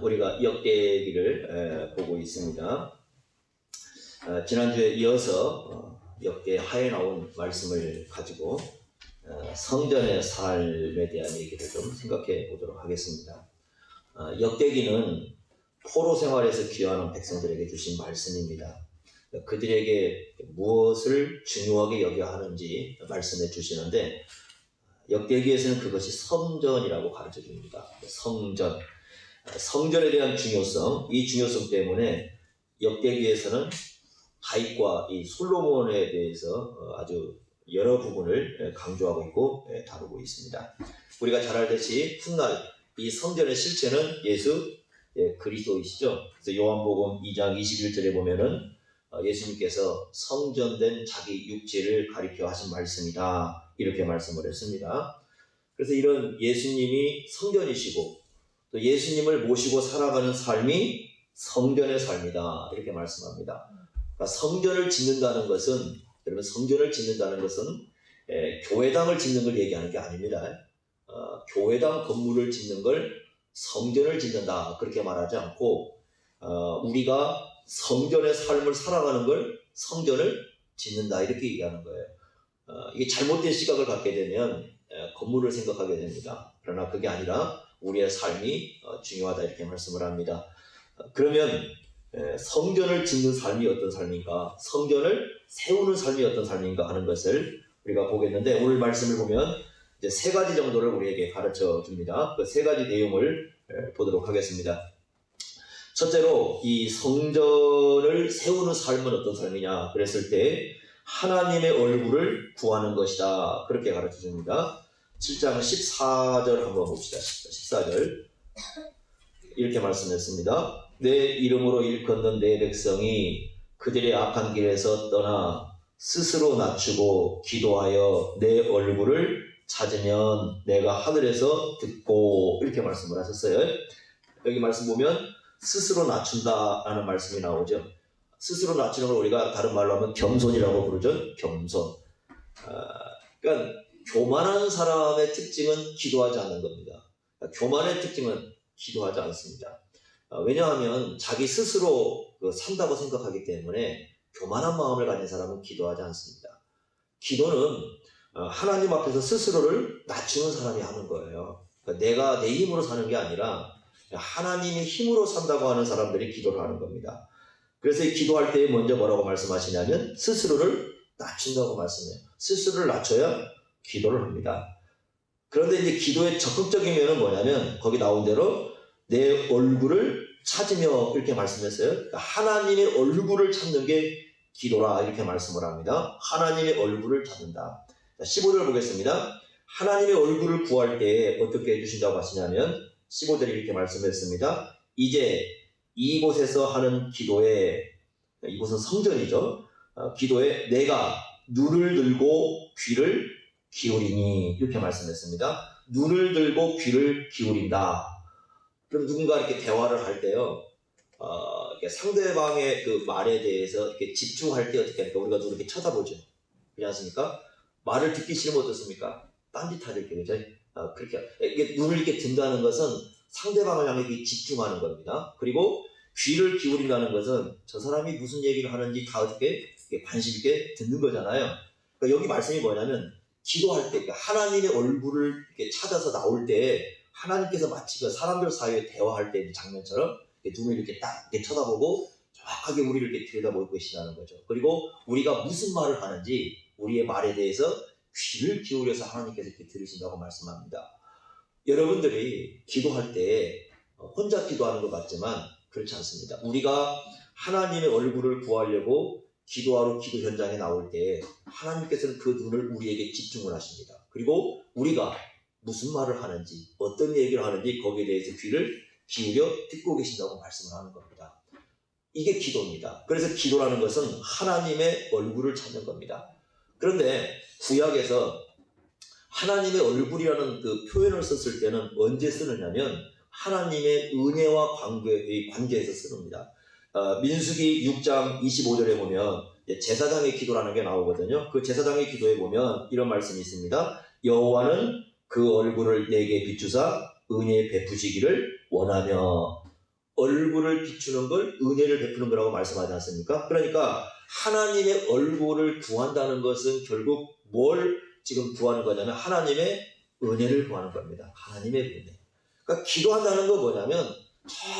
우리가 역대기를 보고 있습니다. 지난주에 이어서 역대하에 나온 말씀을 가지고 성전의 삶에 대한 얘기를 좀 생각해 보도록 하겠습니다. 역대기는 포로 생활에서 귀환한 백성들에게 주신 말씀입니다. 그들에게 무엇을 중요하게 여겨야 하는지 말씀해 주시는데, 역대기에서는 그것이 성전이라고 가르쳐 줍니다. 성전에 대한 중요성, 이 중요성 때문에 역대기에서는 다윗과 이 솔로몬에 대해서 아주 여러 부분을 강조하고 있고 다루고 있습니다. 우리가 잘 알듯이 훗날 이 성전의 실체는 예수 그리스도이시죠. 그래서 요한복음 2장 21절에 보면은 예수님께서 성전된 자기 육체를 가리켜 하신 말씀이다, 이렇게 말씀을 했습니다. 그래서 이런 예수님이 성전이시고 또 예수님을 모시고 살아가는 삶이 성전의 삶이다, 이렇게 말씀합니다. 그러니까 성전을 짓는다는 것은, 여러분, 성전을 짓는다는 것은 교회당을 짓는 걸 얘기하는 게 아닙니다. 교회당 건물을 짓는 걸 성전을 짓는다, 그렇게 말하지 않고 우리가 성전의 삶을 살아가는 걸 성전을 짓는다, 이렇게 얘기하는 거예요. 이게 잘못된 시각을 갖게 되면 건물을 생각하게 됩니다. 그러나 그게 아니라 우리의 삶이 중요하다, 이렇게 말씀을 합니다. 그러면 성전을 짓는 삶이 어떤 삶인가, 성전을 세우는 삶이 어떤 삶인가 하는 것을 우리가 보겠는데, 오늘 말씀을 보면 이제 세 가지 정도를 우리에게 가르쳐 줍니다. 그 세 가지 내용을 보도록 하겠습니다. 첫째로, 이 성전을 세우는 삶은 어떤 삶이냐 그랬을 때 하나님의 얼굴을 구하는 것이다, 그렇게 가르쳐 줍니다. 7장 14절 한번 봅시다. 14절 이렇게 말씀했습니다. 내 이름으로 일컫는 내 백성이 그들의 악한 길에서 떠나 스스로 낮추고 기도하여 내 얼굴을 찾으면 내가 하늘에서 듣고, 이렇게 말씀을 하셨어요. 여기 말씀 보면 스스로 낮춘다라는 말씀이 나오죠. 스스로 낮추는 걸 우리가 다른 말로 하면 겸손이라고 부르죠. 겸손. 그러니까 교만한 사람의 특징은 기도하지 않는 겁니다. 교만의 특징은 기도하지 않습니다. 왜냐하면 자기 스스로 산다고 생각하기 때문에 교만한 마음을 가진 사람은 기도하지 않습니다. 기도는 하나님 앞에서 스스로를 낮추는 사람이 하는 거예요. 그러니까 내가 내 힘으로 사는 게 아니라 하나님의 힘으로 산다고 하는 사람들이 기도를 하는 겁니다. 그래서 이 기도할 때 먼저 뭐라고 말씀하시냐면 스스로를 낮춘다고 말씀해요. 스스로를 낮춰야 기도를 합니다. 그런데 이제 기도의 적극적인 면은 뭐냐면 거기 나온 대로 내 얼굴을 찾으며, 이렇게 말씀했어요. 그러니까 하나님의 얼굴을 찾는 게 기도라, 이렇게 말씀을 합니다. 하나님의 얼굴을 찾는다. 15절 보겠습니다. 하나님의 얼굴을 구할 때 어떻게 해주신다고 하시냐면 15절에 이렇게 말씀했습니다. 이제 이곳에서 하는 기도에, 이곳은 성전이죠. 기도에 내가 눈을 들고 귀를 기울이니, 이렇게 말씀했습니다. 눈을 들고 귀를 기울인다. 그럼 누군가 이렇게 대화를 할 때요, 이렇게 상대방의 그 말에 대해서 이렇게 집중할 때 어떻게 할까? 우리가 눈을 이렇게 쳐다보죠. 그렇지 않습니까? 말을 듣기 싫으면 어떻습니까? 딴짓하죠, 이렇게, 그죠? 그렇게 이게 눈을 이렇게 든다는 것은 상대방을 향해 집중하는 겁니다. 그리고 귀를 기울인다는 것은 저 사람이 무슨 얘기를 하는지 다 어떻게 관심 있게 듣는 거잖아요. 그러니까 여기 말씀이 뭐냐면 기도할 때, 그러니까 하나님의 얼굴을 이렇게 찾아서 나올 때 하나님께서 마치 그 사람들 사이에 대화할 때 장면처럼 눈을 이렇게 딱 이렇게 쳐다보고 정확하게 우리를 이렇게 들여다보고 계시다는 거죠. 그리고 우리가 무슨 말을 하는지 우리의 말에 대해서 귀를 기울여서 하나님께서 이렇게 들으신다고 말씀합니다. 여러분들이 기도할 때 혼자 기도하는 것 같지만 그렇지 않습니다. 우리가 하나님의 얼굴을 구하려고 기도하러 기도 현장에 나올 때 하나님께서는 그 눈을 우리에게 집중을 하십니다. 그리고 우리가 무슨 말을 하는지, 어떤 얘기를 하는지 거기에 대해서 귀를 기울여 듣고 계신다고 말씀을 하는 겁니다. 이게 기도입니다. 그래서 기도라는 것은 하나님의 얼굴을 찾는 겁니다. 그런데 구약에서 하나님의 얼굴이라는 그 표현을 썼을 때는 언제 쓰느냐면 하나님의 은혜와 관계에서 쓰는니다. 민수기 6장 25절에 보면 제사장의 기도라는 게 나오거든요. 그 제사장의 기도에 보면 이런 말씀이 있습니다. 여호와는 그 얼굴을 내게 비추사 은혜 베푸시기를 원하며, 얼굴을 비추는 걸 은혜를 베푸는 거라고 말씀하지 않습니까? 그러니까 하나님의 얼굴을 구한다는 것은 결국 뭘 지금 구하는 거냐면 하나님의 은혜를 구하는 겁니다. 하나님의 은혜. 그러니까 기도한다는 건 뭐냐면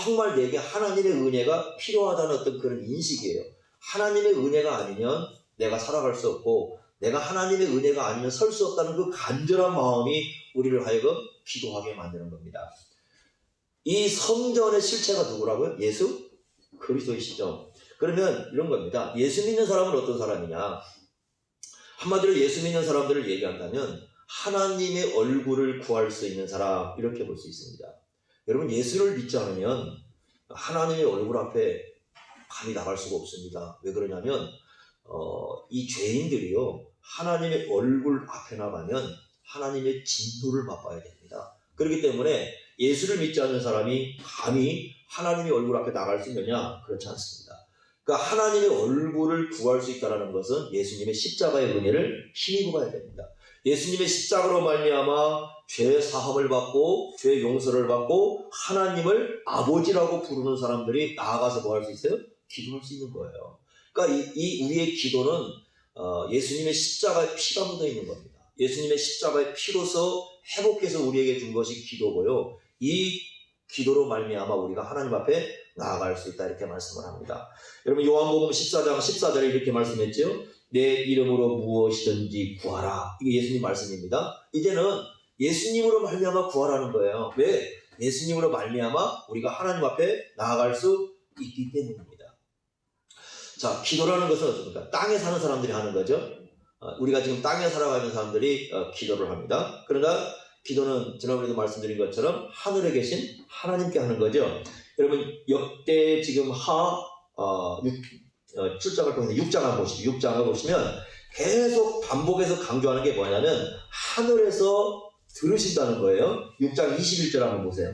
정말 내게 하나님의 은혜가 필요하다는 어떤 그런 인식이에요. 하나님의 은혜가 아니면 내가 살아갈 수 없고 내가 하나님의 은혜가 아니면 설 수 없다는 그 간절한 마음이 우리를 하여금 기도하게 만드는 겁니다. 이 성전의 실체가 누구라고요? 예수 그리스도이시죠. 그러면 이런 겁니다. 예수 믿는 사람은 어떤 사람이냐? 한마디로 예수 믿는 사람들을 얘기한다면 하나님의 얼굴을 구할 수 있는 사람, 이렇게 볼 수 있습니다. 여러분, 예수를 믿지 않으면 하나님의 얼굴 앞에 감히 나갈 수가 없습니다. 왜 그러냐면 이 죄인들이요, 하나님의 얼굴 앞에 나가면 하나님의 진노를 맛봐야 됩니다. 그렇기 때문에 예수를 믿지 않는 사람이 감히 하나님의 얼굴 앞에 나갈 수 있느냐? 그렇지 않습니다. 그러니까 하나님의 얼굴을 구할 수 있다는 것은 예수님의 십자가의 은혜를 힘입어 가야 됩니다. 예수님의 십자가로 말미암아 죄 사함을 받고 죄 용서를 받고 하나님을 아버지라고 부르는 사람들이 나아가서 뭐 할 수 있어요? 기도할 수 있는 거예요. 그러니까 이 우리의 기도는 예수님의 십자가에 피가 묻어 있는 겁니다. 예수님의 십자가의 피로서 회복해서 우리에게 준 것이 기도고요. 이 기도로 말미암아 우리가 하나님 앞에 나아갈 수 있다, 이렇게 말씀을 합니다. 여러분, 요한복음 14장 14절에 이렇게 말씀했죠. 내 이름으로 무엇이든지 구하라. 이게 예수님 말씀입니다. 이제는 예수님으로 말미암아 구하라는 거예요. 왜? 예수님으로 말미암아 우리가 하나님 앞에 나아갈 수 있기 때문입니다. 자, 기도라는 것은 어떻습니까? 땅에 사는 사람들이 하는 거죠. 우리가 지금 땅에 살아가는 사람들이 기도를 합니다. 그러나 기도는 지난번에도 말씀드린 것처럼 하늘에 계신 하나님께 하는 거죠. 여러분, 역대 지금 출장을 통해서 6장을 보시면 계속 반복해서 강조하는 게 뭐냐면 하늘에서 들으신다는 거예요. 6장 21절 한번 보세요.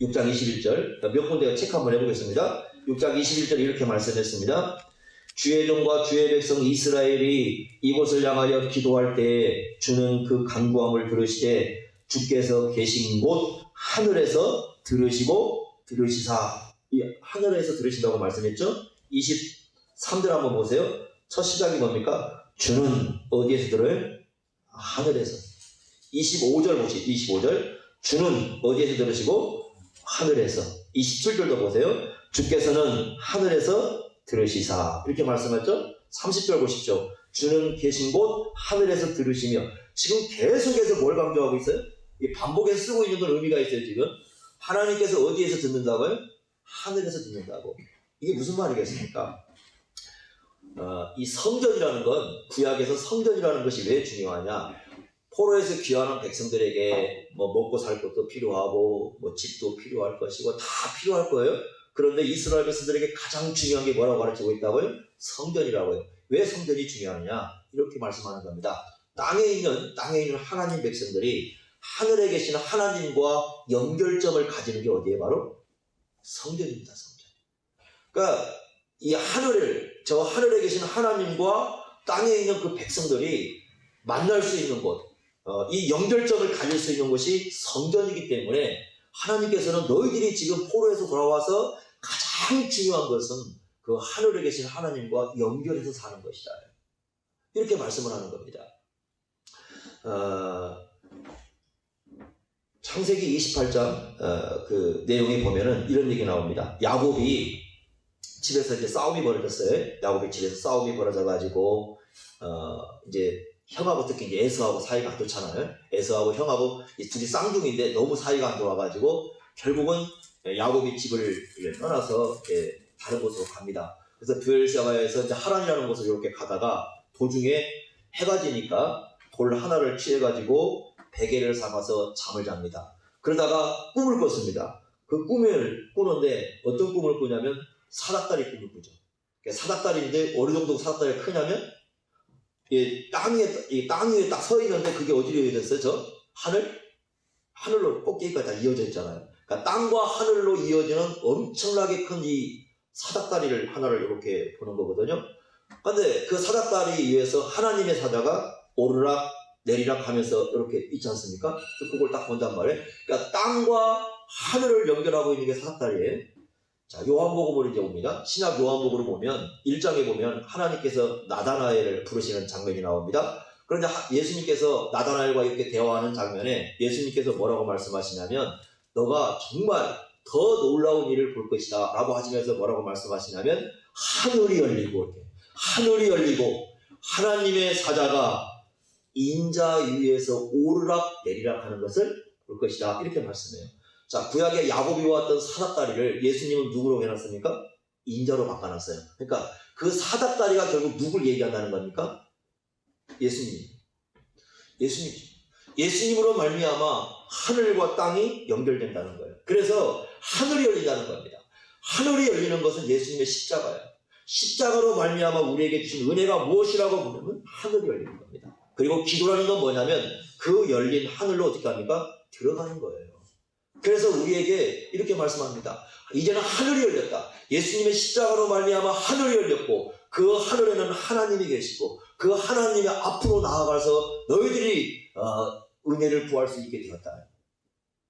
6장 21절 몇 군데 체크 한번 해보겠습니다. 6장 21절 이렇게 말씀했습니다. 주의 종과 주의 백성 이스라엘이 이곳을 향하여 기도할 때에 주는 그 간구함을 들으시되 주께서 계신 곳 하늘에서 들으시사. 이 하늘에서 들으신다고 말씀했죠. 23절 한번 보세요. 첫 시작이 뭡니까? 주는 어디에서 들어요? 하늘에서. 25절 보시죠. 25절 주는 어디에서 들으시고? 하늘에서. 27절도 보세요. 주께서는 하늘에서 들으시사. 이렇게 말씀했죠. 30절 보십시오. 주는 계신 곳 하늘에서 들으시며. 지금 계속해서 뭘 강조하고 있어요? 이 반복해서 쓰고 있는 건 의미가 있어요. 지금 하나님께서 어디에서 듣는다고요? 하늘에서 듣는다고. 이게 무슨 말이겠습니까? 이 성전이라는 건, 구약에서 성전이라는 것이 왜 중요하냐? 포로에서 귀환한 백성들에게 뭐 먹고 살 것도 필요하고 뭐 집도 필요할 것이고 다 필요할 거예요. 그런데 이스라엘 백성들에게 가장 중요한 게 뭐라고 가르치고 있다고요? 성전이라고요. 왜 성전이 중요하냐? 이렇게 말씀하는 겁니다. 땅에 있는 하나님 백성들이 하늘에 계신 하나님과 연결점을 가지는 게 어디에? 바로 성전입니다. 성전. 그러니까 이 저 하늘에 계신 하나님과 땅에 있는 그 백성들이 만날 수 있는 곳, 이 연결점을 가질 수 있는 곳이 성전이기 때문에 하나님께서는 너희들이 지금 포로에서 돌아와서 가장 중요한 것은 그 하늘에 계신 하나님과 연결해서 사는 것이다, 이렇게 말씀을 하는 겁니다. 창세기 28장 그 내용에 보면은 이런 얘기 나옵니다. 야곱이 집에서 이제 싸움이 벌어졌어요. 야곱이 집에서 싸움이 벌어져가지고 이제 형하고 특히 이제 에서하고 사이가 안 좋잖아요. 에서하고 형하고 둘이 쌍둥이인데 너무 사이가 안 좋아가지고 결국은 야곱이 집을 떠나서 다른 곳으로 갑니다. 그래서 브엘세바에서 이제 하란이라는 곳을 이렇게 가다가 도중에 해가 지니까 돌 하나를 취해가지고 베개를 삼아서 잠을 잡니다. 그러다가 꿈을 꿨습니다. 그 꿈을 꾸는데 어떤 꿈을 꾸냐면 사닥다리 꿈을 꾸죠. 사닥다리인데 어느 정도 사닥다리가 크냐면 땅 위에 딱 서 있는데 그게 어디로 이어졌어요? 하늘로 꼭대기까지 다 이어져 있잖아요. 그러니까 땅과 하늘로 이어지는 엄청나게 큰 이 사닥다리를 하나를 이렇게 보는 거거든요. 그런데 그 사닥다리 위에서 하나님의 사자가 오르락 내리락 하면서 이렇게 있지 않습니까? 그걸 딱 본단 말이에요. 그러니까 땅과 하늘을 연결하고 있는 게 사닥다리예요. 자, 요한복음으로 이제 옵니다. 신약 요한복음으로 보면 1장에 보면 하나님께서 나다나엘을 부르시는 장면이 나옵니다. 그런데 예수님께서 나다나엘과 이렇게 대화하는 장면에 예수님께서 뭐라고 말씀하시냐면 너가 정말 더 놀라운 일을 볼 것이다 라고 하시면서 뭐라고 말씀하시냐면 하늘이 열리고 하늘이 열리고 하나님의 사자가 인자 위에서 오르락 내리락 하는 것을 볼 것이다 이렇게 말씀해요. 자, 구약의 야곱이 왔던 사닥다리를 예수님은 누구로 해놨습니까? 인자로 바꿔놨어요. 그러니까 그 사닥다리가 결국 누굴 얘기한다는 겁니까? 예수님으로 말미암아 하늘과 땅이 연결된다는 거예요. 그래서 하늘이 열린다는 겁니다. 하늘이 열리는 것은 예수님의 십자가예요. 십자가로 말미암아 우리에게 주신 은혜가 무엇이라고 보면 하늘이 열리는 겁니다. 그리고 기도라는 건 뭐냐면 그 열린 하늘로 어떻게 합니까? 들어가는 거예요. 그래서 우리에게 이렇게 말씀합니다. 이제는 하늘이 열렸다. 예수님의 십자가로 말미암아 하늘이 열렸고 그 하늘에는 하나님이 계시고 그 하나님의 앞으로 나아가서 너희들이 은혜를 구할 수 있게 되었다.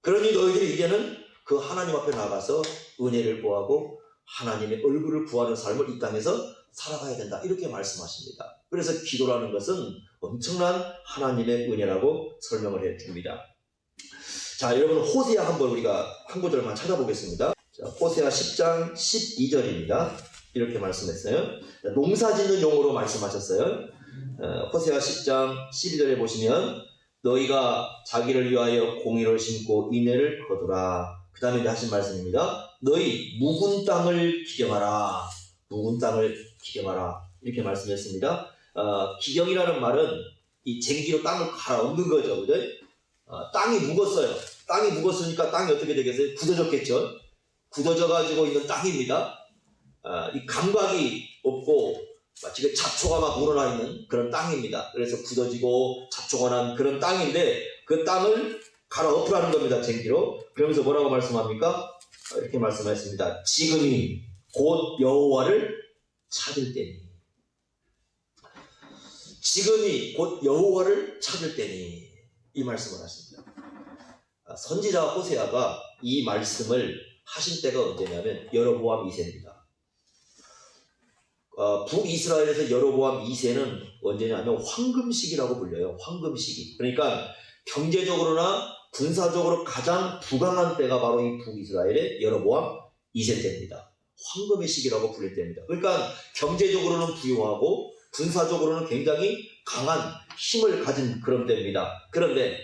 그러니 너희들이 이제는 그 하나님 앞에 나가서 은혜를 구하고 하나님의 얼굴을 구하는 삶을 이 땅에서 살아가야 된다. 이렇게 말씀하십니다. 그래서 기도라는 것은 엄청난 하나님의 은혜라고 설명을 해줍니다. 자, 여러분 호세아 한번 우리가 한 구절만 찾아보겠습니다. 자, 호세아 10장 12절입니다. 이렇게 말씀했어요. 농사 짓는 용어로 말씀하셨어요. 호세아 10장 12절에 보시면 너희가 자기를 위하여 공의를 심고 인애를 거두라. 그 다음에 하신 말씀입니다. 너희 묵은 땅을 기경하라. 묵은 땅을 기경하라. 이렇게 말씀했습니다. 기경이라는 말은 이 쟁기로 땅을 갈아엎는 거죠. 그죠? 땅이 묵었어요. 땅이 묵었으니까 땅이 어떻게 되겠어요? 굳어졌겠죠. 굳어져가지고 있는 땅입니다. 이 감각이 없고 마치 잡초가 막 우러나 있는 그런 땅입니다. 그래서 굳어지고 잡초가 난 그런 땅인데 그 땅을 갈아엎으라는 겁니다. 쟁기로. 그러면서 뭐라고 말씀합니까? 이렇게 말씀하셨습니다. 지금이 곧 여호와를 찾을 때니. 지금이 곧 여호와를 찾을 때니. 이 말씀을 하십니다. 선지자 호세아가 이 말씀을 하신 때가 언제냐면 여로보암 2세입니다. 북이스라엘에서 여로보암 2세는 언제냐면 황금시기라고 불려요. 황금시기. 그러니까 경제적으로나 군사적으로 가장 부강한 때가 바로 이 북이스라엘의 여로보암 2세 때입니다. 황금의 시기라고 불릴 때입니다. 그러니까 경제적으로는 부유하고 군사적으로는 굉장히 강한 힘을 가진 그런 때입니다. 그런데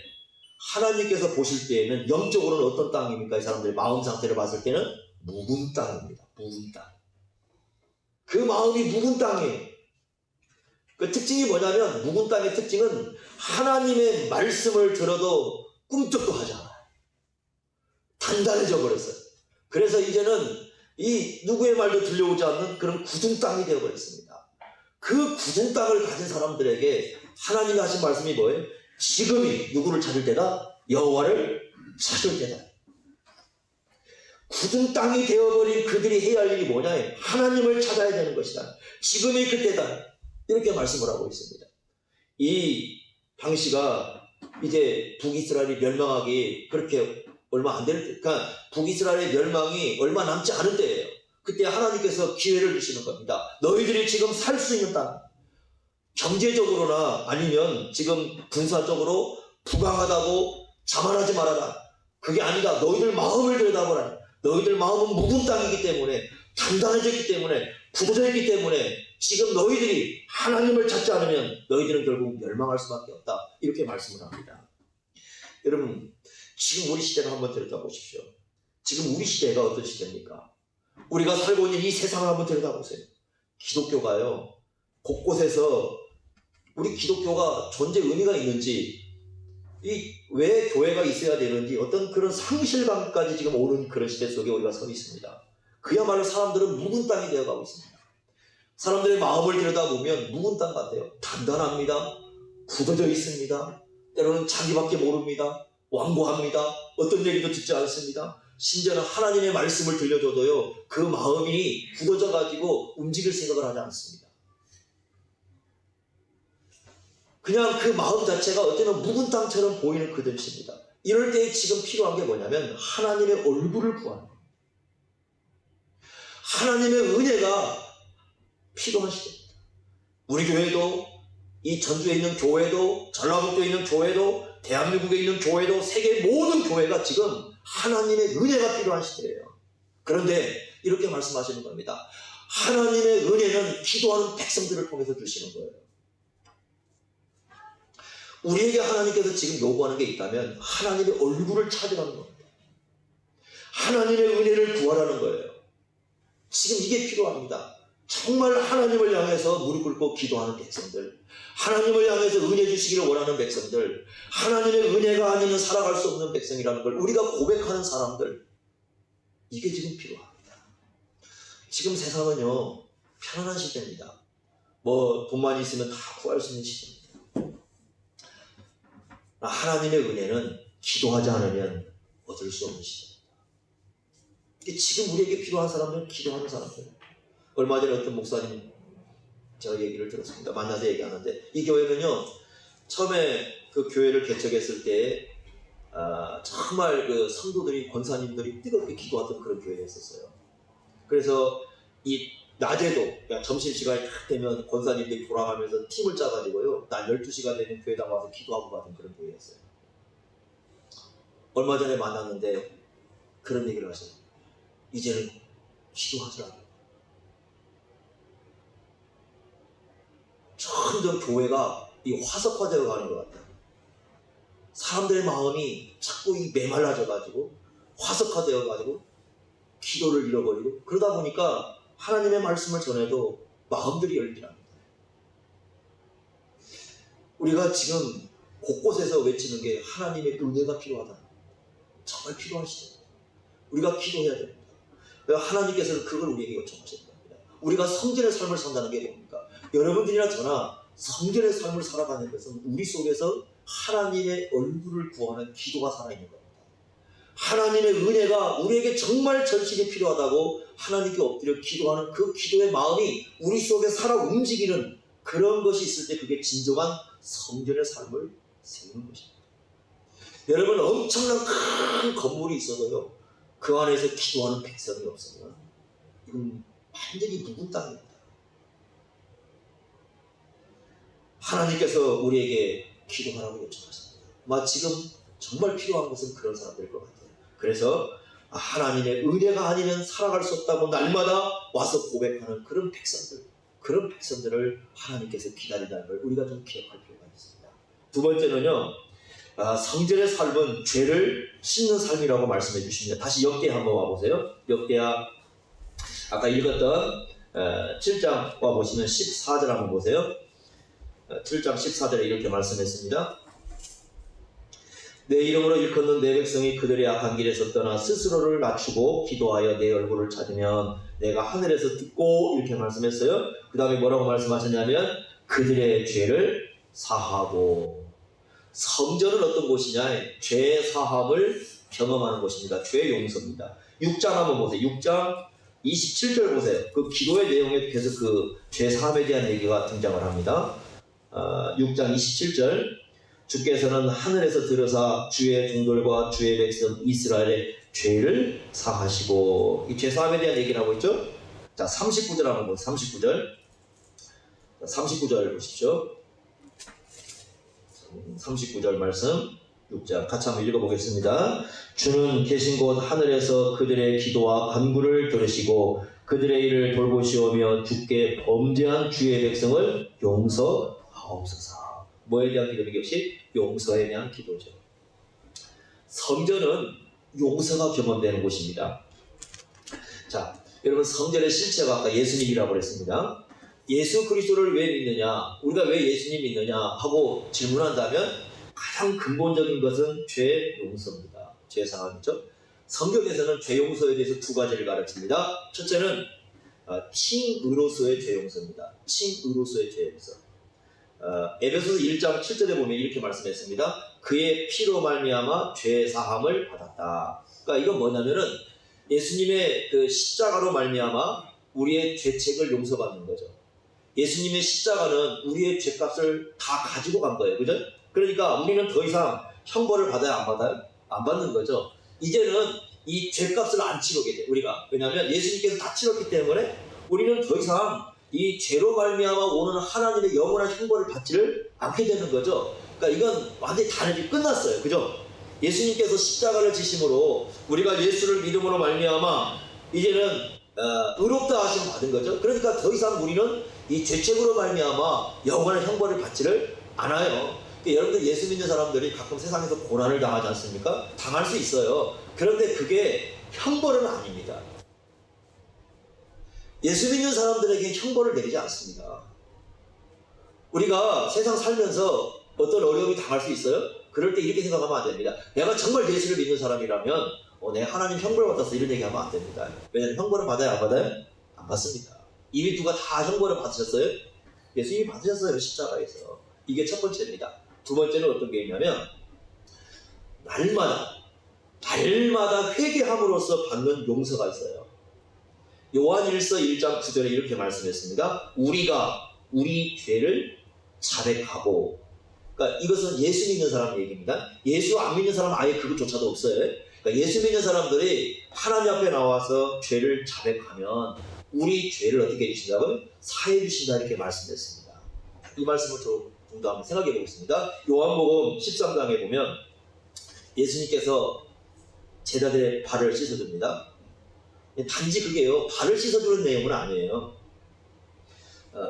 하나님께서 보실 때에는 영적으로는 어떤 땅입니까? 이 사람들의 마음 상태를 봤을 때는 묵은 땅입니다. 묵은 땅. 그 마음이 묵은 땅이에요. 그 특징이 뭐냐면 묵은 땅의 특징은 하나님의 말씀을 들어도 꿈쩍도 하지 않아요. 단단해져 버렸어요. 그래서 이제는 이 누구의 말도 들려오지 않는 그런 굳은 땅이 되어버렸습니다. 그 굳은 땅을 가진 사람들에게 하나님이 하신 말씀이 뭐예요? 지금이 누구를 찾을 때다? 여호와를 찾을 때다. 굳은 땅이 되어버린 그들이 해야 할 일이 뭐냐? 하나님을 찾아야 되는 것이다. 지금이 그때다. 이렇게 말씀을 하고 있습니다. 이 당시가 이제 북이스라엘이 멸망하기 그렇게 얼마 안 될 때, 그러니까 북이스라엘의 멸망이 얼마 남지 않은 때예요. 그때 하나님께서 기회를 주시는 겁니다. 너희들이 지금 살 수 있는 땅, 경제적으로나 아니면 지금 군사적으로 부강하다고 자만하지 말아라. 그게 아니다. 너희들 마음을 들여다보라. 너희들 마음은 묵은 땅이기 때문에, 단단해졌기 때문에, 굳어져 있기 때문에 지금 너희들이 하나님을 찾지 않으면 너희들은 결국 멸망할 수밖에 없다. 이렇게 말씀을 합니다. 여러분, 지금 우리 시대를 한번 들여다보십시오. 지금 우리 시대가 어떤 시대입니까? 우리가 살고 있는 이 세상을 한번 들여다보세요. 기독교가요, 곳곳에서 우리 기독교가 존재 의미가 있는지, 왜 교회가 있어야 되는지 어떤 그런 상실감까지 지금 오는 그런 시대 속에 우리가 서 있습니다. 그야말로 사람들은 묵은 땅이 되어가고 있습니다. 사람들의 마음을 들여다보면 묵은 땅 같아요. 단단합니다. 굳어져 있습니다. 때로는 자기밖에 모릅니다. 완고합니다. 어떤 얘기도 듣지 않습니다. 심지어는 하나님의 말씀을 들려줘도요, 그 마음이 굳어져 가지고 움직일 생각을 하지 않습니다. 그냥 그 마음 자체가 어쩌면 묵은 땅처럼 보이는 그들입니다. 이럴 때 지금 필요한 게 뭐냐면 하나님의 얼굴을 구하는 거예요. 하나님의 은혜가 필요한 시대입니다. 우리 교회도, 이 전주에 있는 교회도, 전라북도에 있는 교회도, 대한민국에 있는 교회도, 세계 모든 교회가 지금 하나님의 은혜가 필요한 시대예요. 그런데 이렇게 말씀하시는 겁니다. 하나님의 은혜는 기도하는 백성들을 통해서 주시는 거예요. 우리에게 하나님께서 지금 요구하는 게 있다면 하나님의 얼굴을 찾으라는 겁니다. 하나님의 은혜를 구하라는 거예요. 지금 이게 필요합니다. 정말 하나님을 향해서 무릎 꿇고 기도하는 백성들, 하나님을 향해서 은혜 주시기를 원하는 백성들, 하나님의 은혜가 아니면 살아갈 수 없는 백성이라는 걸 우리가 고백하는 사람들, 이게 지금 필요합니다. 지금 세상은요, 편안한 시대입니다. 돈만 있으면 다 구할 수 있는 시대입니다. 하나님의 은혜는 기도하지 않으면 얻을 수 없는 시대입니다. 지금 우리에게 필요한 사람들은 기도하는 사람들. 얼마 전에 어떤 목사님 제가 얘기를 들었습니다. 만나서 얘기하는데, 이 교회는요, 처음에 그 교회를 개척했을 때 정말 그 성도들이, 권사님들이 뜨겁게 기도하던 그런 교회였었어요. 그래서 이 낮에도, 그러니까 점심시간이 딱 되면 권사님들이 돌아가면서 팀을 짜가지고요, 날 12시가 되면 교회당 와서 기도하고 가던 그런 교회였어요. 얼마 전에 만났는데 그런 얘기를 하셔요. 이제는 기도하지 않아요. 점점 교회가 이 화석화되어 가는 것 같아요. 사람들의 마음이 자꾸 이 메말라져가지고 화석화되어가지고 기도를 잃어버리고, 그러다 보니까 하나님의 말씀을 전해도 마음들이 열리지 않는다. 우리가 지금 곳곳에서 외치는 게 하나님의 은혜가 필요하다. 정말 필요한 시대입니다. 우리가 기도해야 됩니다. 하나님께서는 그걸 우리에게 요청하시는 겁니다. 우리가 성전의 삶을 산다는 게 뭡니까? 여러분들이나 저나 성전의 삶을 살아가는 것은 우리 속에서 하나님의 얼굴을 구하는 기도가 살아있는 겁니다. 하나님의 은혜가 우리에게 정말 절실히 필요하다고 하나님께 엎드려 기도하는 그 기도의 마음이 우리 속에 살아 움직이는 그런 것이 있을 때, 그게 진정한 성전의 삶을 세우는 것입니다. 여러분, 엄청난 큰 건물이 있어도요, 그 안에서 기도하는 백성이 없으면 이건 완전히 묵은 땅입니다. 하나님께서 우리에게 기도하라고 요청하십니다. 지금 정말 필요한 것은 그런 사람들일 것 같아요. 그래서 하나님의 은혜가 아니면 살아갈 수 없다고 날마다 와서 고백하는 그런 백성들을 하나님께서 기다린다는 걸 우리가 좀 기억할 필요가 있습니다. 두 번째는요, 성전의 삶은 죄를 씻는 삶이라고 말씀해 주십니다. 다시 역대 한번 와보세요. 역대하 아까 읽었던 7장 와보시면 14절 한번 보세요. 7장 14절에 이렇게 말씀했습니다. 내 이름으로 일컫는 내 백성이 그들의 악한 길에서 떠나 스스로를 낮추고 기도하여 내 얼굴을 찾으면 내가 하늘에서 듣고, 이렇게 말씀했어요. 그 다음에 뭐라고 말씀하셨냐면 그들의 죄를 사하고. 성전은 어떤 곳이냐? 죄 사함을 경험하는 곳입니다. 죄 용서입니다. 6장 한번 보세요. 6장 27절 보세요. 그 기도의 내용에 계속 그 죄 사함에 대한 얘기가 등장을 합니다. 6장 27절, 주께서는 하늘에서 들으사 주의 종들과 주의 백성 이스라엘의 죄를 사하시고. 이 죄 사함에 대한 얘기를 하고 있죠. 자, 39절 한번 보세요. 39절 보십시오. 39절 말씀 6장 같이 한번 읽어보겠습니다. 주는 계신 곳 하늘에서 그들의 기도와 간구를 들으시고 그들의 일을 돌보시오며 주께 범죄한 주의 백성을 용서하옵소서. 뭐에 대한 기도는 역시 용서에 대한 기도죠. 성전은 용서가 경험되는 곳입니다. 자, 여러분, 성전의 실체가 아까 예수님이라고 그랬습니다. 예수 그리스도를 왜 믿느냐, 우리가 왜 예수님 믿느냐 하고 질문한다면 가장 근본적인 것은 죄 용서입니다. 죄 사함이죠. 성경에서는 죄 용서에 대해서 두 가지를 가르칩니다. 첫째는 칭의로서의 죄 용서입니다. 칭의로서의 죄 용서. 에베소서 1장 7절에 보면 이렇게 말씀했습니다. 그의 피로 말미암아 죄 사함을 받았다. 그러니까 이건 뭐냐면은 예수님의 그 십자가로 말미암아 우리의 죄책을 용서받는 거죠. 예수님의 십자가는 우리의 죄값을 다 가지고 간 거예요. 그죠? 그러니까 우리는 더 이상 형벌을 받아야 안 받아요? 안 받는 거죠. 이제는 이 죄값을 안 치르게 돼. 우리가. 왜냐하면 예수님께서 다 치렀기 때문에 우리는 더 이상 이 죄로 말미암아 오는 하나님의 영원한 형벌을 받지를 않게 되는 거죠. 그러니까 이건 완전히 단일이 끝났어요. 그죠? 예수님께서 십자가를 지심으로 우리가 예수를 믿음으로 말미암아 이제는 의롭다 하심 받은 거죠. 그러니까 더 이상 우리는 이 죄책으로 말미암아 영원한 형벌을 받지를 않아요. 그러니까 여러분들 예수 믿는 사람들이 가끔 세상에서 고난을 당하지 않습니까? 당할 수 있어요. 그런데 그게 형벌은 아닙니다. 예수 믿는 사람들에게 형벌을 내리지 않습니다. 우리가 세상 살면서 어떤 어려움이 당할 수 있어요? 그럴 때 이렇게 생각하면 안 됩니다. 내가 정말 예수를 믿는 사람이라면 내가 하나님 형벌 받았어 이런 얘기하면 안 됩니다. 왜냐하면 형벌을 받아요? 안 받아요? 안 받습니다. 이미 누가 다 형벌을 받으셨어요? 예수님이 받으셨어요. 십자가에서. 이게 첫 번째입니다. 두 번째는 어떤 게 있냐면 날마다 회개함으로써 받는 용서가 있어요. 요한일서 1장 9절에 이렇게 말씀했습니다. 우리가 우리 죄를 자백하고, 그러니까 이것은 예수 믿는 사람 얘기입니다. 예수 안 믿는 사람은 아예 그것조차도 없어요. 그러니까 예수 믿는 사람들이 하나님 앞에 나와서 죄를 자백하면 우리 죄를 어떻게 해주신다고요? 사해 주신다 이렇게 말씀했습니다. 이 말씀을 좀 더 한번 생각해 보겠습니다. 요한복음 13장에 보면 예수님께서 제자들의 발을 씻어줍니다. 단지 그게요, 발을 씻어주는 내용은 아니에요.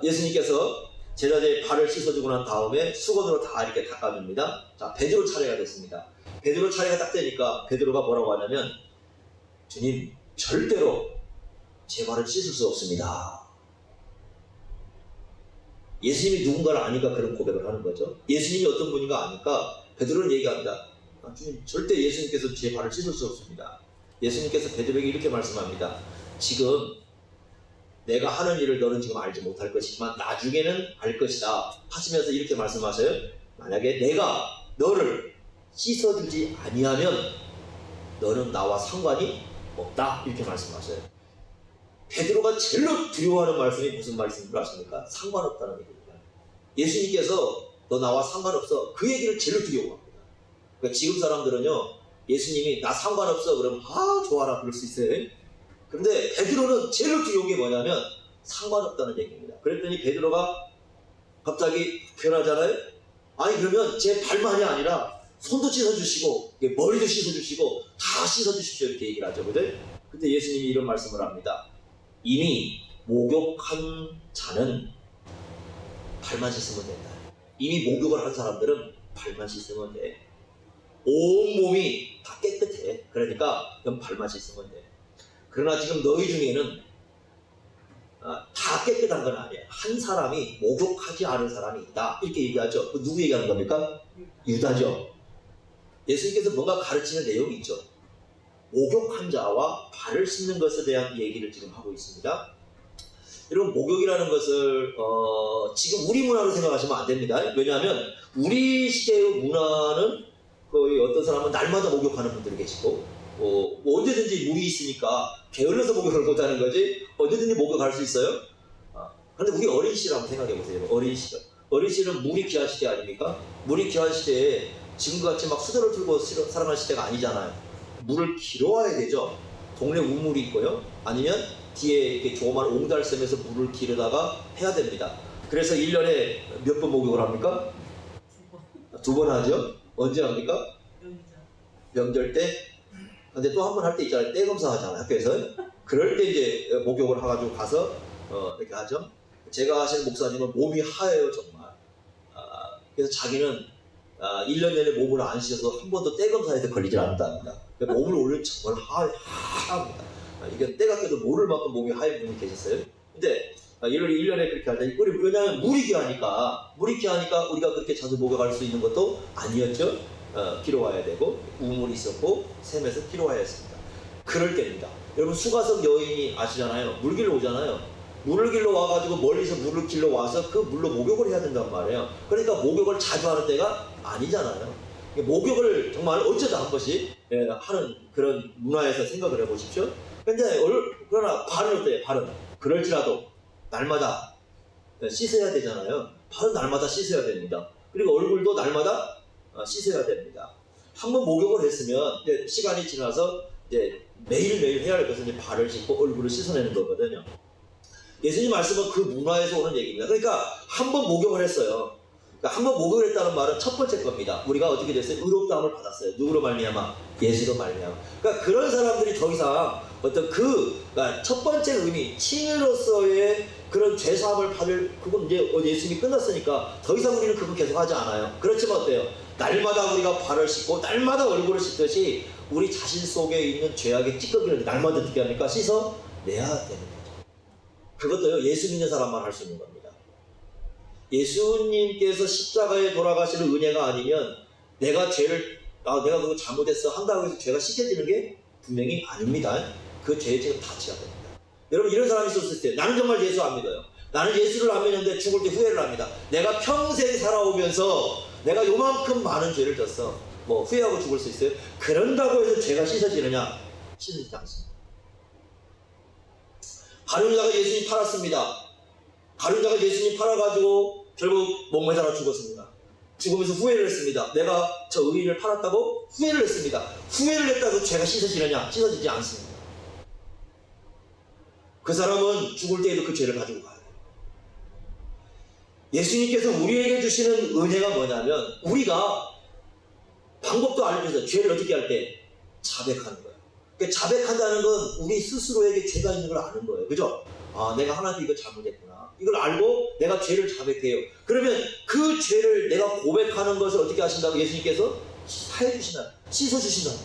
예수님께서 제자들의 발을 씻어주고 난 다음에 수건으로 다 이렇게 닦아줍니다. 자, 베드로 차례가 됐습니다. 베드로 차례가 딱 되니까 베드로가 뭐라고 하냐면, 주님, 절대로 제 발을 씻을 수 없습니다. 예수님이 누군가를 아니까 그런 고백을 하는 거죠. 예수님이 어떤 분인가 아니까 베드로는 얘기합니다. 주님, 절대 예수님께서 제 발을 씻을 수 없습니다. 예수님께서 베드로에게 이렇게 말씀합니다. 지금 내가 하는 일을 너는 지금 알지 못할 것이지만 나중에는 알 것이다 하시면서 이렇게 말씀하셔요. 만약에 내가 너를 씻어주지 아니하면 너는 나와 상관이 없다 이렇게 말씀하셔요. 베드로가 제일로 두려워하는 말씀이 무슨 말씀인 줄 아십니까? 상관없다는 얘기입니다. 예수님께서 너 나와 상관없어 그 얘기를 제일로 두려워합니다. 그러니까 지금 사람들은요, 예수님이 나 상관없어 그러면 좋아라 그럴 수 있어요. 그런데 베드로는 제일 두려운 게 뭐냐면 상관없다는 얘기입니다. 그랬더니 베드로가 갑자기 변하잖아요. 아니 그러면 제 발만이 아니라 손도 씻어주시고 머리도 씻어주시고 다 씻어주십시오 이렇게 얘기를 하죠. 그때 예수님이 이런 말씀을 합니다. 이미 목욕한 자는 발만 씻으면 된다. 이미 목욕을 한 사람들은 발만 씻으면 돼. 온몸이 다 깨끗해. 그러니까 그럼 발만 씻으면 돼. 그러나 지금 너희 중에는 다 깨끗한 건 아니야. 한 사람이 목욕하지 않은 사람이 있다. 이렇게 얘기하죠. 누구 얘기하는 겁니까? 유다죠. 예수님께서 뭔가 가르치는 내용이 있죠. 목욕한 자와 발을 씻는 것에 대한 얘기를 지금 하고 있습니다. 여러분, 목욕이라는 것을 지금 우리 문화로 생각하시면 안 됩니다. 왜냐하면 우리 시대의 문화는 거의 어떤 사람은 날마다 목욕하는 분들이 계시고 언제든지 물이 있으니까 게을러서 목욕을 못하는 거지 언제든지 목욕할 수 있어요. 그런데 우리 어린 시절 한번 생각해 보세요. 어린 시절은 물이 귀한 시대 아닙니까? 물이 귀한 시대에 지금같이 막 수저를 들고 살아갈 시대가 아니잖아요. 물을 길어와야 되죠. 동네 우물이 있고요. 아니면 뒤에 이렇게 조그만 옹달샘에서 물을 기르다가 해야 됩니다. 그래서 1년에 몇 번 목욕을 합니까? 2번 하죠. 언제 합니까? 명절 때. 근데 또 한 번 할 때 있잖아요. 때 검사하잖아요. 학교에서. 그럴 때 이제 목욕을 해가지고 가서 이렇게 하죠. 제가 아시는 목사님은 몸이 하얘요 정말. 그래서 자기는 1년 내내 몸을 안 씻어서 한 번도 때 검사에서 걸리질 않는답니다. 몸을 올리면 정말 하얘합니다. 이게 때가 껴도 모를 만큼 몸이 하얀 분이 계셨어요. 근데 1년에 그렇게 하자. 왜냐하면 물이 귀하니까 우리가 그렇게 자주 목욕할 수 있는 것도 아니었죠. 길어와야 되고 우물이 있었고 샘에서 길어와야 했습니다. 그럴 때입니다. 여러분, 수가성 여인이 아시잖아요. 물 길러 오잖아요. 물을 길러 와가지고 멀리서 물을 길러 와서 그 물로 목욕을 해야 된단 말이에요. 그러니까 목욕을 자주 하는 때가 아니잖아요. 목욕을 정말 어쩌다 한 번씩 하는 그런 문화에서 생각을 해보십시오. 근데 그러나 발은 어때요? 발은 그럴지라도 날마다 씻어야 되잖아요. 발은 날마다 씻어야 됩니다. 그리고 얼굴도 날마다 씻어야 됩니다. 한번 목욕을 했으면 시간이 지나서 이제 매일매일 해야 할 것은 이제 발을 씻고 얼굴을 씻어내는 거거든요. 예수님 말씀은 그 문화에서 오는 얘기입니다. 그러니까 한 번 목욕을 했어요. 그러니까 한 번 목욕을 했다는 말은 첫 번째 겁니다. 우리가 어떻게 됐어요? 의롭다함을 받았어요. 누구로 말미암아? 예수로 말미암아. 그러니까 그런 사람들이 더 이상 어떤 그러니까 첫 번째 의미, 칭의로서의 그런 죄사함을 받을, 그건 이제 예수님이 끝났으니까 더 이상 우리는 그거 계속 하지 않아요. 그렇지만 어때요? 날마다 우리가 발을 씻고 날마다 얼굴을 씻듯이 우리 자신 속에 있는 죄악의 찌꺼기를 날마다 어떻게 합니까? 씻어내야 되는 거죠. 그것도요, 예수 믿는 사람만 할 수 있는 겁니다. 예수님께서 십자가에 돌아가시는 은혜가 아니면 내가 그거 잘못했어 한다고 해서 죄가 씻겨지는 게 분명히 아닙니다. 그 죄의 책은 다 지어야 됩니다. 여러분, 이런 사람이 있었을 때 나는 정말 예수 안 믿어요. 나는 예수를 안 믿는데 죽을 때 후회를 합니다. 내가 평생 살아오면서 내가 요만큼 많은 죄를 졌어. 뭐 후회하고 죽을 수 있어요? 그런다고 해서 죄가 씻어지느냐? 씻어지지 않습니다. 가룟유다가 예수님 팔았습니다. 가룟유다가 예수님 팔아가지고 결국 목매달아 죽었습니다. 죽으면서 후회를 했습니다. 내가 저 의인을 팔았다고 후회를 했습니다. 후회를 했다고 죄가 씻어지느냐? 씻어지지 않습니다. 그 사람은 죽을 때에도 그 죄를 가지고 가요. 예수님께서 우리에게 주시는 은혜가 뭐냐면 우리가 방법도 알려줘서 죄를 어떻게 할 때? 자백하는 거예요. 그러니까 자백한다는 건 우리 스스로에게 죄가 있는 걸 아는 거예요. 그죠? 아, 내가 하나님 이거 잘못했구나. 이걸 알고 내가 죄를 자백해요. 그러면 그 죄를 내가 고백하는 것을 어떻게 하신다고 예수님께서 사해주신다. 씻어주신다.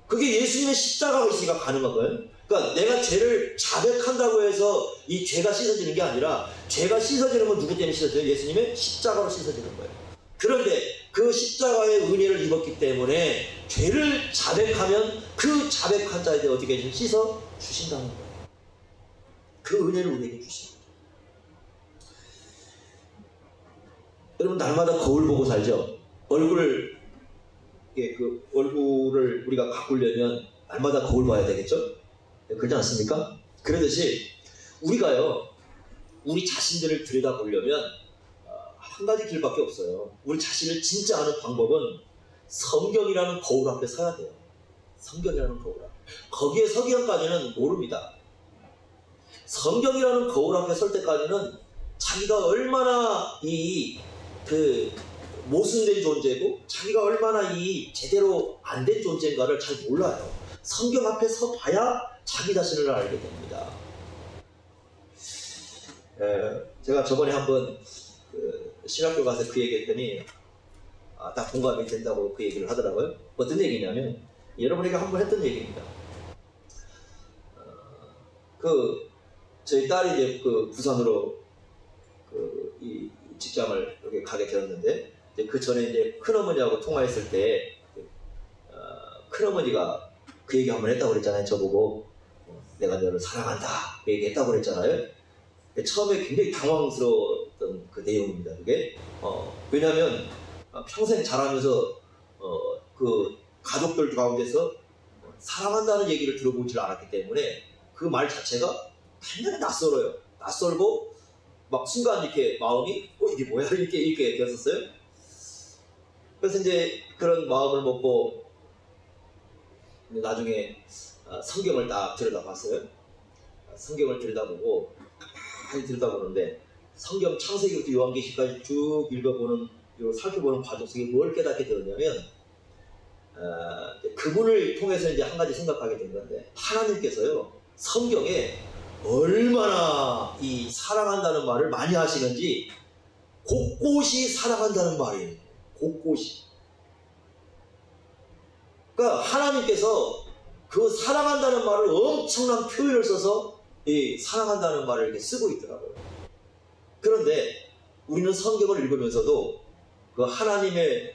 그게 예수님의 십자가가 있으니까 가능한 거예요. 그러니까 내가 죄를 자백한다고 해서 이 죄가 씻어지는 게 아니라 죄가 씻어지는 건 누구 때문에 씻어져요? 예수님의 십자가로 씻어지는 거예요. 그런데 그 십자가의 은혜를 입었기 때문에 죄를 자백하면 그 자백한 자에 대해 어떻게 해주세요? 씻어 주신다는 거예요. 그 은혜를 우리에게 주십니다. 여러분, 날마다 거울 보고 살죠? 얼굴을 우리가 가꾸려면 날마다 거울 봐야 되겠죠? 그렇지 않습니까? 그러듯이 우리가요, 우리 자신들을 들여다보려면 한 가지 길밖에 없어요. 우리 자신을 진짜 아는 방법은 성경이라는 거울 앞에 서야 돼요. 성경이라는 거울 앞에. 거기에 서기 전까지는 모릅니다. 성경이라는 거울 앞에 설 때까지는 자기가 얼마나 모순된 존재고 자기가 얼마나 제대로 안 된 존재인가를 잘 몰라요. 성경 앞에 서 봐야 자기 자신을 알게 됩니다. 제가 저번에 한번 신학교 가서 그 얘기 했더니 딱 공감이 된다고 그 얘기를 하더라고요. 어떤 얘기냐면 여러분에게 한번 했던 얘기입니다. 저희 딸이 이제 부산으로 이 직장을 여기 가게 되었는데 그 전에 이제 큰어머니하고 통화했을 때 큰어머니가 그 얘기 한번 했다고 그랬잖아요. 저보고 내가 너를 사랑한다 그 얘기 했다고 그랬잖아요. 처음에 굉장히 당황스러웠던 그 내용입니다. 그게 왜냐하면 평생 자라면서 그 가족들 가운데서 사랑한다는 얘기를 들어보질 않았기 때문에 그 말 자체가 굉장히 낯설어요. 낯설고 막 순간 이렇게 마음이 이게 뭐야 이렇게 되었었어요. 그래서 이제 그런 마음을 먹고 나중에 성경을 딱 들여다봤어요. 성경을 들여다보고 많이 들여다보는데 성경 창세기부터 요한계시까지 쭉 읽어보는 살펴보는 과정 속에 뭘 깨닫게 되었냐면 그분을 통해서 이제 한 가지 생각하게 된 건데 하나님께서요 성경에 얼마나 이 사랑한다는 말을 많이 하시는지 곳곳이 사랑한다는 말이에요. 곳곳이. 그러니까 하나님께서 그 사랑한다는 말을 엄청난 표현을 써서 이 사랑한다는 말을 이렇게 쓰고 있더라고요. 그런데 우리는 성경을 읽으면서도 그 하나님의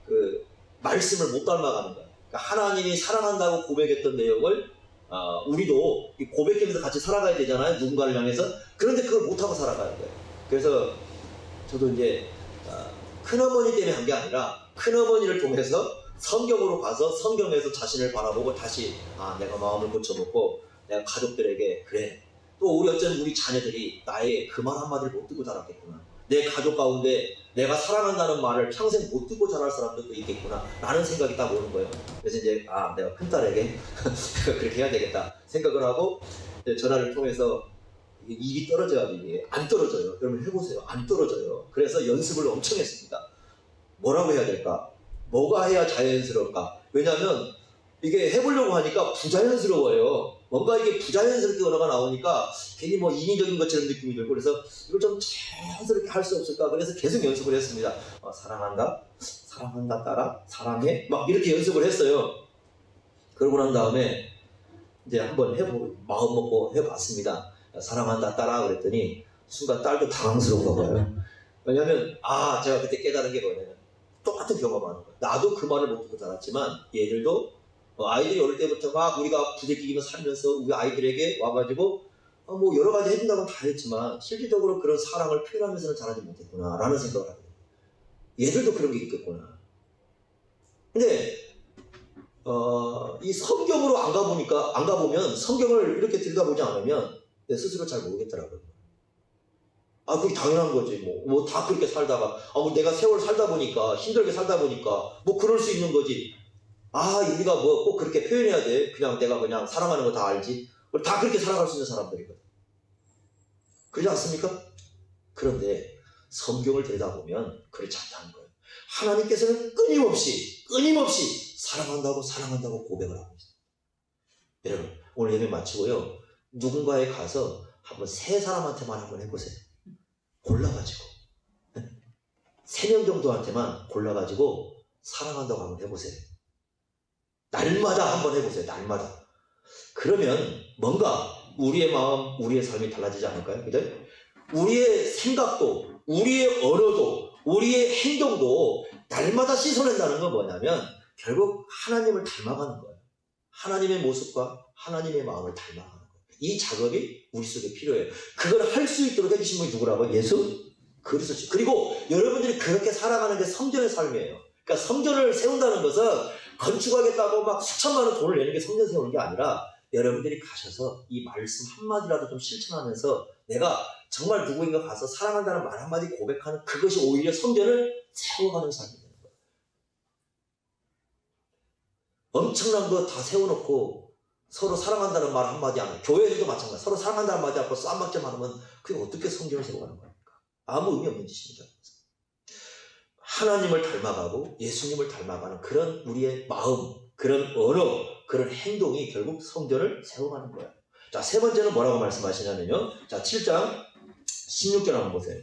그 말씀을 못 닮아가는 거예요. 그러니까 하나님이 사랑한다고 고백했던 내용을 우리도 고백하면서 같이 살아가야 되잖아요. 누군가를 향해서. 그런데 그걸 못하고 살아가는 거예요. 그래서 저도 이제 큰어머니 때문에 한 게 아니라 큰어머니를 통해서 성경으로 가서 성경에서 자신을 바라보고 다시 내가 마음을 고쳐먹고 내가 가족들에게 그래 또 우리 자녀들이 나의 그 말 한마디를 못 듣고 자랐겠구나. 내 가족 가운데 내가 사랑한다는 말을 평생 못 듣고 자랄 사람들도 있겠구나 라는 생각이 딱 오는 거예요. 그래서 이제 내가 큰딸에게 그렇게 해야 되겠다 생각을 하고 전화를 통해서 입이 떨어져야 돼. 안 떨어져요. 그러면 해보세요. 안 떨어져요. 그래서 연습을 엄청 했습니다. 뭐라고 해야 될까? 뭐가 해야 자연스러울까? 왜냐하면 이게 해보려고 하니까 부자연스러워요. 뭔가 이게 부자연스럽게 언어가 나오니까 괜히 뭐 인위적인 것처럼 느낌이 들고 그래서 이걸 좀 자연스럽게 할 수 없을까? 그래서 계속 연습을 했습니다. 사랑한다? 사랑한다 딸아? 사랑해? 막 이렇게 연습을 했어요. 그러고 난 다음에 이제 한번 마음 먹고 해봤습니다. 사랑한다 딸아 그랬더니 순간 딸도 당황스러운가 봐요. 왜냐하면 제가 그때 깨달은 게 뭐냐면 똑같은 경험하는 거예요. 나도 그 말을 못 듣고 자랐지만 얘들도 아이들이 어릴 때부터 막 우리가 부대끼기며 살면서 우리 아이들에게 와가지고 뭐 여러 가지 해준다고 다 했지만 실질적으로 그런 사랑을 표현하면서는 자라지 못했구나 라는 생각을 하게 돼요. 얘들도 그런 게 있겠구나. 근데 이 성경으로 안 가보면 성경을 이렇게 들여다보지 않으면 내 스스로 잘 모르겠더라고요. 그게 당연한 거지. 뭐 다 그렇게 살다가 뭐 내가 세월 살다 보니까 힘들게 살다 보니까 뭐 그럴 수 있는 거지. 우리가 뭐 꼭 그렇게 표현해야 돼. 그냥 내가 그냥 사랑하는 거 다 알지. 다 그렇게 살아갈 수 있는 사람들이거든. 그렇지 않습니까? 그런데 성경을 들여다보면 그렇지 않다는 거예요. 하나님께서는 끊임없이 사랑한다고 고백을 하고 있어요. 여러분 오늘 예배 마치고요. 누군가에 가서 한번 세 사람한테만 한번 해보세요. 골라가지고 3명 정도한테만 골라가지고 사랑한다고 한번 해보세요. 날마다 한번 해보세요. 날마다. 그러면 뭔가 우리의 마음, 우리의 삶이 달라지지 않을까요? 그죠? 우리의 생각도, 우리의 언어도, 우리의 행동도 날마다 씻어낸다는 건 뭐냐면 결국 하나님을 닮아가는 거예요. 하나님의 모습과 하나님의 마음을 닮아가는 거예요. 이 작업이 우리 속에 필요해요. 그걸 할 수 있도록 해주신 분이 누구라고요? 예수 그리스도죠. 그리고 여러분들이 그렇게 살아가는 게 성전의 삶이에요. 그러니까 성전을 세운다는 것은 건축하겠다고 막 수천만 원 돈을 내는 게 성전 세우는 게 아니라 여러분들이 가셔서 이 말씀 한마디라도 좀 실천하면서 내가 정말 누구인가 가서 사랑한다는 말 한마디 고백하는 그것이 오히려 성전을 세워가는 삶이 되는 거예요. 엄청난 거 다 세워놓고 서로 사랑한다는 말 한마디 안 해요. 교회에서도 마찬가지예요. 서로 사랑한다는 말이 않고 쌈박질 하면 그게 어떻게 성전을 세워가는 겁니까? 아무 의미 없는 짓입니다. 하나님을 닮아가고 예수님을 닮아가는 그런 우리의 마음, 그런 언어, 그런 행동이 결국 성전을 세워가는 거예요. 자, 세 번째는 뭐라고 말씀하시냐면요. 자, 7장 16절 한번 보세요.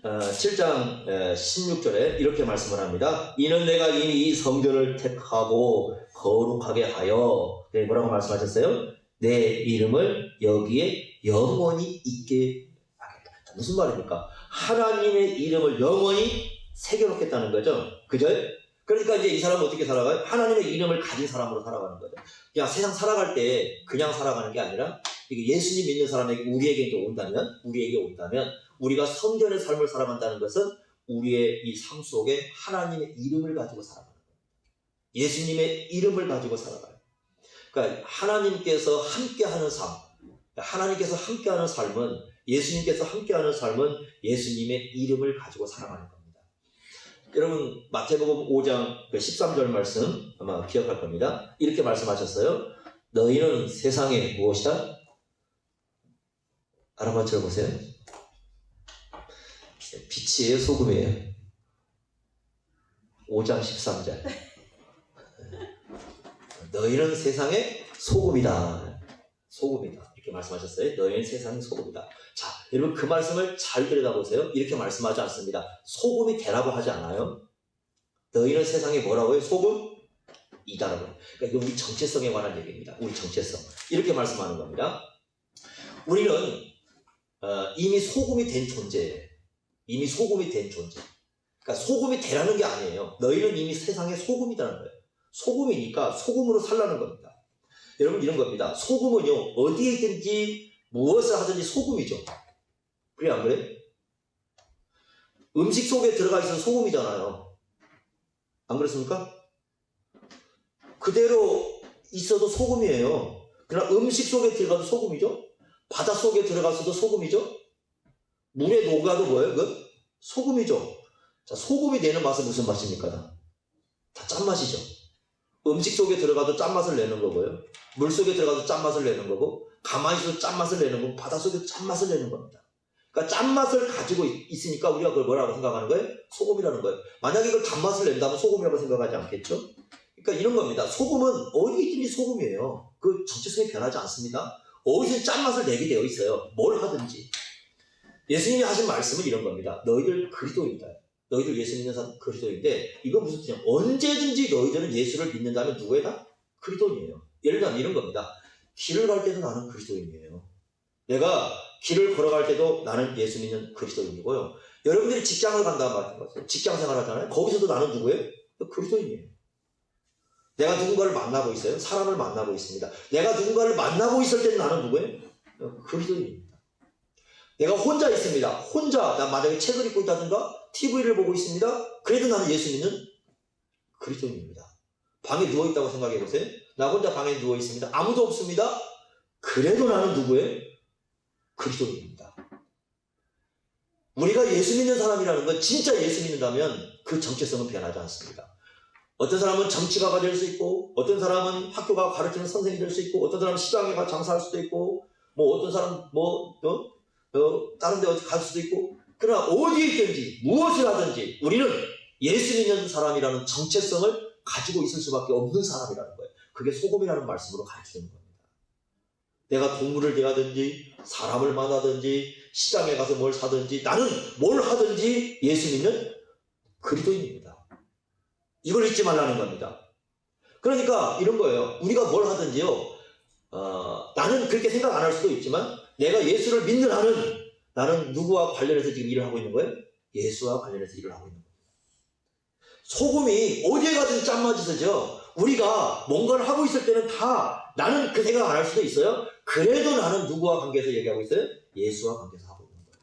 7장 16절에 이렇게 말씀을 합니다. 이는 내가 이미 이 성전을 택하고 거룩하게 하여 뭐라고 말씀하셨어요? 내 이름을 여기에 영원히 있게 하겠다. 무슨 말입니까? 하나님의 이름을 영원히 새겨놓겠다는 거죠. 그죠? 그러니까 이제 이 사람은 어떻게 살아가요? 하나님의 이름을 가진 사람으로 살아가는 거죠. 그냥 세상 살아갈 때 그냥 살아가는 게 아니라 예수님 믿는 사람에게 우리에게 온다면 우리가 성전의 삶을 살아간다는 것은 우리의 이 삶 속에 하나님의 이름을 가지고 살아가는 거예요. 예수님의 이름을 가지고 살아가요. 그러니까 하나님께서 함께하는 삶, 하나님께서 함께하는 삶은 예수님께서 함께하는 삶은 예수님의 이름을 가지고 살아가는 겁니다. 여러분 마태복음 5장 13절 말씀 아마 기억할 겁니다. 이렇게 말씀하셨어요. 너희는 세상에 무엇이다? 알아봐 들어보세요. 빛이에요, 소금이에요? 5장 13절. 너희는 세상의 소금이다. 소금이다. 이렇게 말씀하셨어요. 너희는 세상의 소금이다. 자, 여러분 그 말씀을 잘 들여다보세요. 이렇게 말씀하지 않습니다. 소금이 되라고 하지 않아요. 너희는 세상에 뭐라고요? 소금이다라고. 그러니까 우리 정체성에 관한 얘기입니다. 우리 정체성. 이렇게 말씀하는 겁니다. 우리는 이미 소금이 된 존재예요. 이미 소금이 된 존재. 그러니까 소금이 되라는 게 아니에요. 너희는 이미 세상의 소금이라는 거예요. 소금이니까 소금으로 살라는 겁니다. 여러분 이런 겁니다. 소금은요 어디에 있든지 무엇을 하든지 소금이죠. 그래 안 그래? 음식 속에 들어가 있어서 소금이잖아요. 안 그렇습니까? 그대로 있어도 소금이에요. 그러나 음식 속에 들어가도 소금이죠. 바닷속에 들어가서도 소금이죠. 물에 녹아도 뭐예요? 그 소금이죠. 자, 소금이 내는 맛은 무슨 맛입니까? 다 짠맛이죠. 음식 속에 들어가도 짠맛을 내는 거고요. 물 속에 들어가도 짠맛을 내는 거고, 가만히 있어도 짠맛을 내는 거고, 바닷속에도 짠맛을 내는 겁니다. 그러니까 짠맛을 가지고 있으니까 우리가 그걸 뭐라고 생각하는 거예요? 소금이라는 거예요. 만약에 이걸 단맛을 낸다면 소금이라고 생각하지 않겠죠? 그러니까 이런 겁니다. 소금은 어디 있든지 소금이에요. 그 정체성이 변하지 않습니다. 어디서 짠맛을 내게 되어 있어요. 뭘 하든지. 예수님이 하신 말씀은 이런 겁니다. 너희들 그리스도인이다. 너희들 예수 믿는 사람 그리스도인데, 이건 무슨 뜻이냐? 언제든지 너희들은 예수를 믿는다면 누구에다? 그리스도인이에요. 예를 들면 이런 겁니다. 길을 갈 때도 나는 그리스도인이에요. 내가 길을 걸어갈 때도 나는 예수 믿는 그리스도인이고요. 여러분들이 직장을 간다는 말인 거죠. 직장 생활 하잖아요. 거기서도 나는 누구예요? 그리스도인이에요. 내가 누군가를 만나고 있어요. 사람을 만나고 있습니다. 내가 누군가를 만나고 있을 때는 나는 누구예요? 그리스도인입니다. 내가 혼자 있습니다. 혼자, 나 만약에 책을 읽고 있다든가 TV를 보고 있습니다. 그래도 나는 예수 믿는 그리스도인입니다. 방에 누워있다고 생각해 보세요. 나 혼자 방에 누워있습니다. 아무도 없습니다. 그래도 나는 누구예요? 그리스도인입니다. 우리가 예수 믿는 사람이라는 건 진짜 예수 믿는다면 그 정체성은 변하지 않습니다. 어떤 사람은 정치가가 될 수 있고, 어떤 사람은 학교가 가르치는 선생님이 될 수 있고, 어떤 사람은 시장에 가 장사할 수도 있고, 뭐 어떤 사람 다른 데 어디 갈 수도 있고, 그러나 어디에 있든지 무엇을 하든지 우리는 예수 믿는 사람이라는 정체성을 가지고 있을 수밖에 없는 사람이라는 거예요. 그게 소금이라는 말씀으로 가르치는 겁니다. 내가 동물을 대하든지 사람을 만나든지 시장에 가서 뭘 사든지 나는 뭘 하든지 예수 믿는 그리스도인입니다. 이걸 잊지 말라는 겁니다. 그러니까 이런 거예요. 우리가 뭘 하든지요. 나는 그렇게 생각 안 할 수도 있지만 내가 예수를 믿는 한은 나는 누구와 관련해서 지금 일을 하고 있는 거예요? 예수와 관련해서 일을 하고 있는 거예요. 소금이 어디에 가든 짠맛이 서죠. 우리가 뭔가를 하고 있을 때는 다 나는 그 생각 안 할 수도 있어요. 그래도 나는 누구와 관계해서 얘기하고 있어요? 예수와 관계해서 하고 있는 거예요.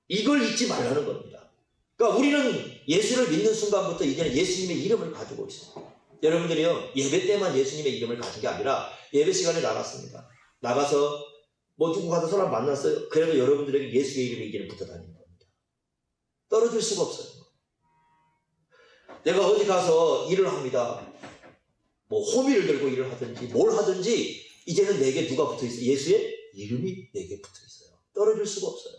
이걸 잊지 말라는 겁니다. 그러니까 우리는 예수를 믿는 순간부터 이제는 예수님의 이름을 가지고 있습니다. 여러분들이요, 예배 때만 예수님의 이름을 가진 게 아니라 예배 시간에 나갔습니다. 나가서 뭐 누구 가서 사람 만났어요. 그래도 여러분들에게 예수의 이름이 이제는 붙어 다니는 겁니다. 떨어질 수가 없어요. 내가 어디 가서 일을 합니다. 뭐 호미를 들고 일을 하든지 뭘 하든지 이제는 내게 누가 붙어 있어요? 예수의 이름이 내게 붙어 있어요. 떨어질 수가 없어요.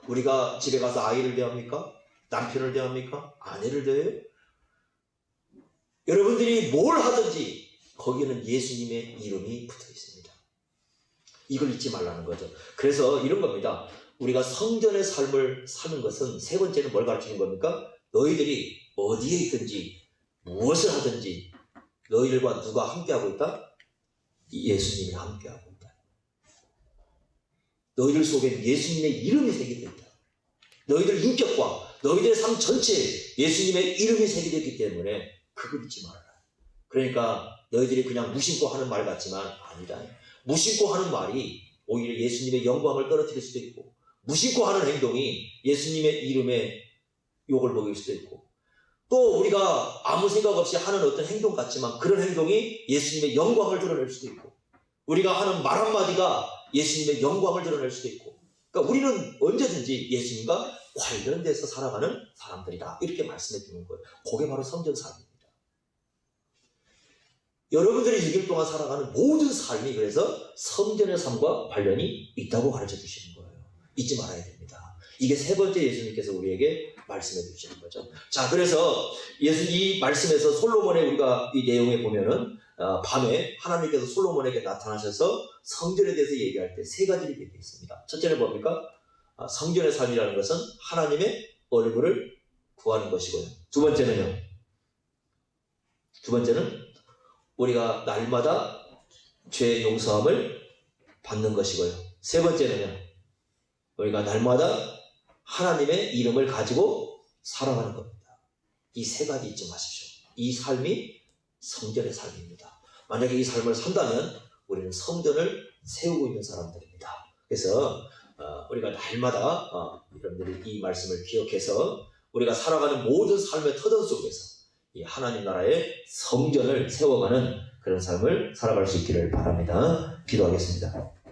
우리가 집에 가서 아이를 대합니까? 남편을 대합니까? 아내를 대해요? 여러분들이 뭘 하든지 거기에는 예수님의 이름이 붙어 있습니다. 이걸 잊지 말라는 거죠. 그래서 이런 겁니다. 우리가 성전의 삶을 사는 것은 세 번째는 뭘 가르치는 겁니까? 너희들이 어디에 있든지 무엇을 하든지 너희들과 누가 함께하고 있다? 예수님이 함께하고 있다. 너희들 속에 예수님의 이름이 새겨져 있다. 너희들 인격과 너희들의 삶 전체에 예수님의 이름이 새겨져 있기 때문에 그걸 잊지 말아라. 그러니까 너희들이 그냥 무심코 하는 말 같지만 아니다. 무심코 하는 말이 오히려 예수님의 영광을 떨어뜨릴 수도 있고, 무심코 하는 행동이 예수님의 이름에 욕을 먹일 수도 있고, 또 우리가 아무 생각 없이 하는 어떤 행동 같지만 그런 행동이 예수님의 영광을 드러낼 수도 있고, 우리가 하는 말 한마디가 예수님의 영광을 드러낼 수도 있고, 그러니까 우리는 언제든지 예수님과 관련돼서 살아가는 사람들이다. 이렇게 말씀해 주는 거예요. 그게 바로 성전 삶입니다. 여러분들이 6일 동안 살아가는 모든 삶이 그래서 성전의 삶과 관련이 있다고 가르쳐 주시는 거예요. 잊지 말아야 됩니다. 이게 세 번째 예수님께서 우리에게 말씀해 주시는 거죠. 자, 그래서 이 말씀에서 솔로몬의 우리가 이 내용에 보면은 밤에 하나님께서 솔로몬에게 나타나셔서 성전에 대해서 얘기할 때 세 가지를 얘기했습니다. 첫째는 뭡니까? 성전의 삶이라는 것은 하나님의 얼굴을 구하는 것이고요. 두 번째는 우리가 날마다 죄의 용서함을 받는 것이고요. 세 번째는 우리가 날마다 하나님의 이름을 가지고 살아가는 겁니다. 이 세 가지 잊지 마십시오. 이 삶이 성전의 삶입니다. 만약에 이 삶을 산다면 우리는 성전을 세우고 있는 사람들입니다. 그래서 우리가 날마다 여러분들이 이 말씀을 기억해서 우리가 살아가는 모든 삶의 터전 속에서 이 하나님 나라의 성전을 세워가는 그런 삶을 살아갈 수 있기를 바랍니다. 기도하겠습니다.